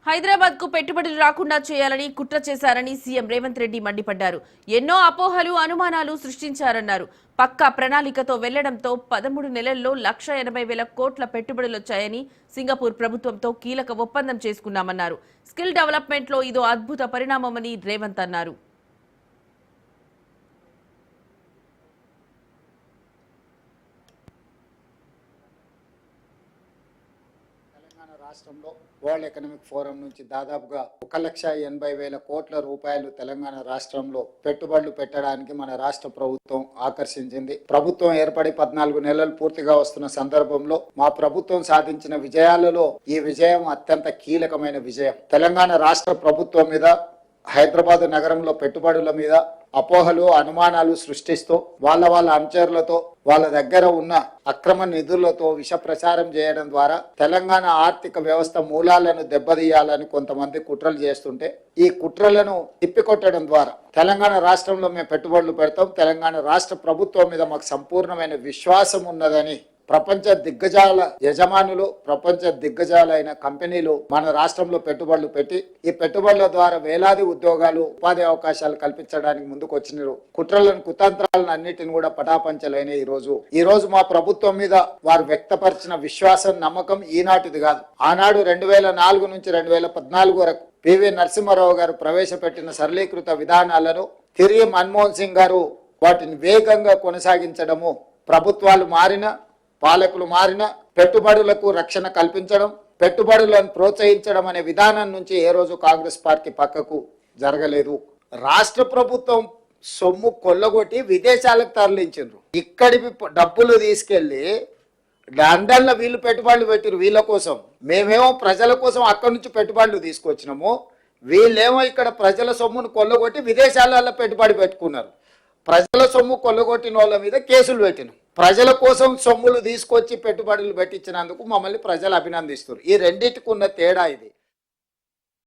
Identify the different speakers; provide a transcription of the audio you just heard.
Speaker 1: హైదరాబాద్ కు పెట్టుబడులు రాకుండా చేయాలని కుట్ర చేశారని సీఎం రేవంత్ రెడ్డి మండిపడ్డారు. ఎన్నో అపోహలు, అనుమానాలు సృష్టించారన్నారు. పక్కా ప్రణాళికతో వెళ్లడంతో 13 నెలల్లో 1,80,000 కోట్ల పెట్టుబడులొచ్చాయని, సింగపూర్ ప్రభుత్వంతో కీలక ఒప్పందం చేసుకున్నామన్నారు. స్కిల్ డెవలప్మెంట్ లో ఇదో అద్భుత పరిణామమని రేవంత్ అన్నారు.
Speaker 2: రాష్ట్రంలో వరల్డ్ ఎకనామిక్ ఫోరం నుంచి దాదాపుగా 1,80,000 కోట్ల రూపాయలు తెలంగాణ రాష్ట్రంలో పెట్టుబడులు పెట్టడానికి మన రాష్ట్ర ప్రభుత్వం ఆకర్షించింది. ప్రభుత్వం ఏర్పడి 14 నెలలు పూర్తిగా వస్తున్న సందర్భంలో మా ప్రభుత్వం సాధించిన విజయాలలో ఈ విజయం అత్యంత కీలకమైన విజయం. తెలంగాణ రాష్ట్ర ప్రభుత్వం మీద, హైదరాబాద్ నగరంలో పెట్టుబడుల మీద అపోహలు, అనుమానాలు సృష్టిస్తూ వాళ్ళ అనుచరులతో, వాళ్ళ దగ్గర ఉన్న అక్రమ నిధులతో విష ప్రచారం చేయడం ద్వారా తెలంగాణ ఆర్థిక వ్యవస్థ మూలాలను దెబ్బతీయాలని కొంతమంది కుట్రలు చేస్తుంటే, ఈ కుట్రలను తిప్పికొట్టడం ద్వారా తెలంగాణ రాష్ట్రంలో మేము పెట్టుబడులు పెడతాం, తెలంగాణ రాష్ట్ర ప్రభుత్వం మీద మాకు సంపూర్ణమైన విశ్వాసం ఉన్నదని ప్రపంచ దిగ్గజాల యజమానులు, ప్రపంచ దిగ్గజాలైన కంపెనీలు మన రాష్ట్రంలో పెట్టుబడులు పెట్టి ఈ పెట్టుబడుల ద్వారా వేలాది ఉద్యోగాలు, ఉపాధి అవకాశాలు కల్పించడానికి ముందుకు వచ్చినారు. కుట్రలను, కుతంత్రాలను అన్నిటిని కూడా పటాపంచలైన ఈ రోజు మా ప్రభుత్వం మీద వారు వ్యక్తపరిచిన విశ్వాసం, నమ్మకం ఈనాటిది కాదు. ఆనాడు 2004 నుంచి 2014 వరకు పివి నరసింహారావు గారు ప్రవేశపెట్టిన సరళీకృత విధానాలను తిరిగి మన్మోహన్ సింగ్ గారు వాటిని వేగంగా కొనసాగించడము, ప్రభుత్వాలు మారిన, పాలకులు మారిన, పెట్టుబడులకు రక్షణ కల్పించడం, పెట్టుబడులను ప్రోత్సహించడం అనే విధానం నుంచి ఏ రోజు కాంగ్రెస్ పార్టీ పక్కకు జరగలేదు. రాష్ట్ర ప్రభుత్వం సొమ్ము కొల్లగొట్టి విదేశాలకు తరలించారు. ఇక్కడి డబ్బులు తీసుకెళ్లి లండన్లో వీళ్ళు పెట్టుబడులు పెట్టారు వీళ్ళ కోసం. మేమేమో ప్రజల కోసం అక్కడి నుంచి పెట్టుబడులు తీసుకొచ్చినాము. వీళ్ళేమో ఇక్కడ ప్రజల సొమ్మును కొల్లగొట్టి విదేశాలలో పెట్టుబడి పెట్టుకున్నారు. ప్రజల సొమ్ము కొల్లగొట్టిన వాళ్ళ మీద కేసులు పెట్టినాం. ప్రజల కోసం సొమ్ములు తీసుకొచ్చి పెట్టుబడులు పెట్టించినందుకు మమ్మల్ని ప్రజలు అభినందిస్తారు. ఈ రెండింటికి ఉన్న తేడా ఇది.